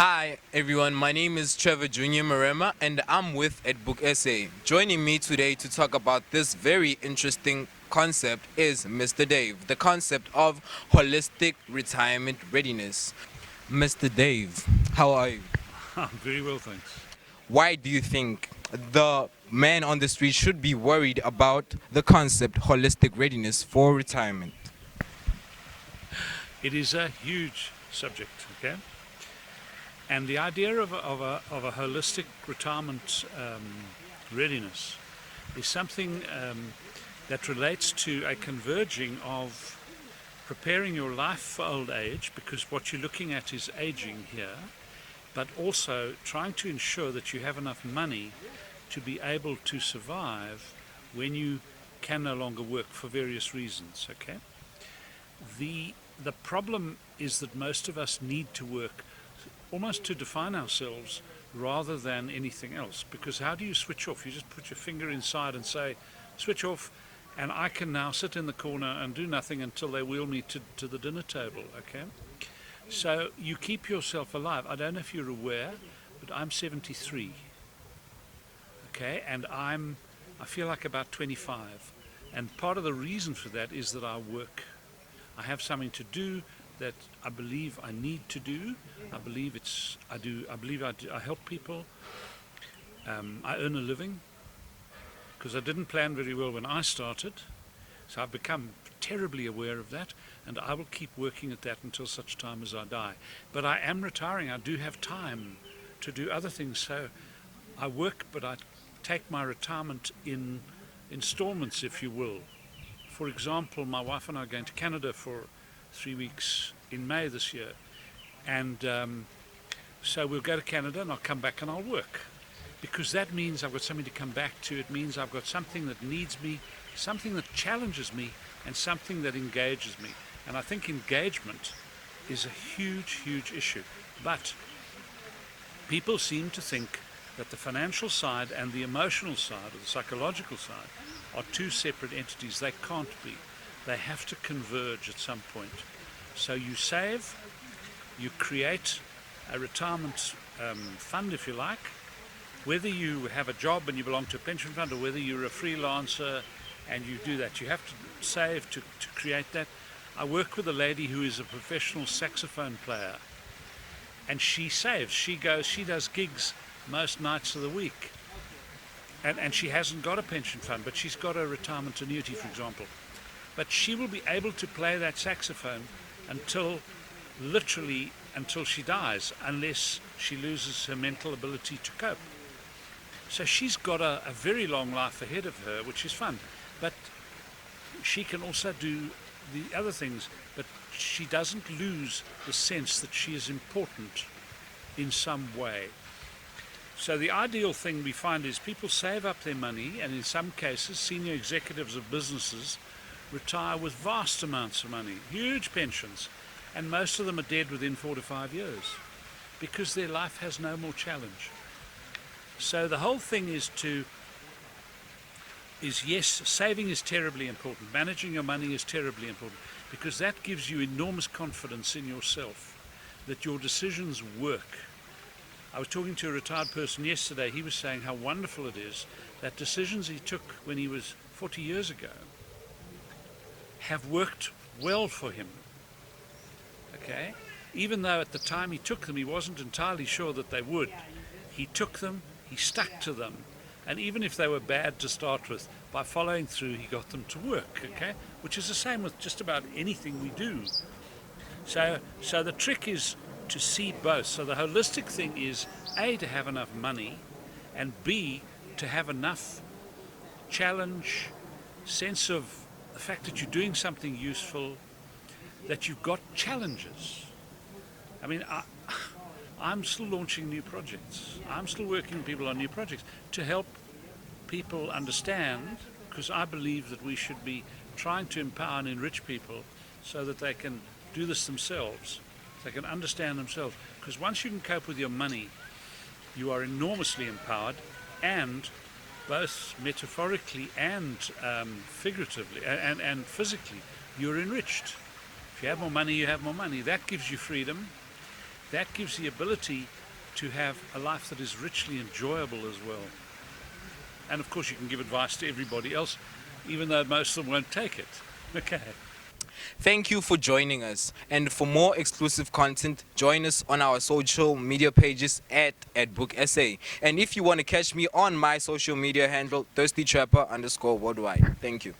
Hi everyone, my name is Trevor Jr. Marema and I'm with Edbook SA. Joining me today to talk about this very interesting concept is Mr. Dave, the concept of holistic retirement readiness. Mr. Dave, how are you? Very well, thanks. Why do you think the man on the street should be worried about the concept holistic readiness for retirement? It is a huge subject, okay? And the idea of a holistic retirement readiness is something that relates to a converging of preparing your life for old age, because what you're looking at is aging here, but also trying to ensure that you have enough money to be able to survive when you can no longer work for various reasons, okay? The problem is that most of us need to work almost to define ourselves rather than anything else, because how do you switch off? You just put your finger inside and say switch off, and I can now sit in the corner and do nothing until they wheel me to the dinner table, okay? So you keep yourself alive. I don't know if you're aware, but I'm 73, okay, and I feel like about 25, and part of the reason for that is that I work. I have something to do that I believe I need to do. I believe I help people. I earn a living, because I didn't plan very well when I started. So I've become terribly aware of that, and I will keep working at that until such time as I die. But I am retiring. I do have time to do other things. So I work, but I take my retirement in installments, if you will. For example, my wife and I are going to Canada for 3 weeks in May this year, and so we'll go to Canada and I'll come back and I'll work, because that means I've got something to come back to. It means I've got something that needs me, something that challenges me, and something that engages me. And I think engagement is a huge issue, but people seem to think that the financial side and the emotional side, or the psychological side, are two separate entities. They can't be. They have to converge at some point. So you save, you create a retirement fund, if you like, whether you have a job and you belong to a pension fund, or whether you're a freelancer and you do that. You have to save to create that. I work with a lady who is a professional saxophone player, and she saves. She does gigs most nights of the week. And she hasn't got a pension fund, but she's got a retirement annuity, for example. But she will be able to play that saxophone literally until she dies, unless she loses her mental ability to cope. So she's got a very long life ahead of her, which is fun. But she can also do the other things, but she doesn't lose the sense that she is important in some way. So the ideal thing we find is people save up their money, and in some cases senior executives of businesses retire with vast amounts of money, huge pensions, and most of them are dead within 4 to 5 years, because their life has no more challenge. So the whole thing is yes, saving is terribly important, managing your money is terribly important, because that gives you enormous confidence in yourself, that your decisions work. I was talking to a retired person yesterday. He was saying how wonderful it is that decisions he took when he was 40 years ago have worked well for him. Okay? Even though at the time he took them, he wasn't entirely sure that they would. He took them, he stuck to them, and even if they were bad to start with, by following through, he got them to work. Okay? Which is the same with just about anything we do. So the trick is to see both. So the holistic thing is A, to have enough money, and B, to have enough challenge, sense of the fact that you're doing something useful, that you've got challenges. I mean, I'm still launching new projects. I'm still working with people on new projects to help people understand, because I believe that we should be trying to empower and enrich people so that they can do this themselves. They can understand themselves, because once you can cope with your money, you are enormously empowered, and both metaphorically and figuratively and physically, you're enriched. If you have more money, you have more money. That gives you freedom. that gives the ability to have a life that is richly enjoyable as well. And of course you can give advice to everybody else, even though most of them won't take it. Okay. Thank you for joining us. And for more exclusive content, join us on our social media pages at Edbook SA. And if you want to catch me on my social media handle, ThirstyTrapper_worldwide. Thank you.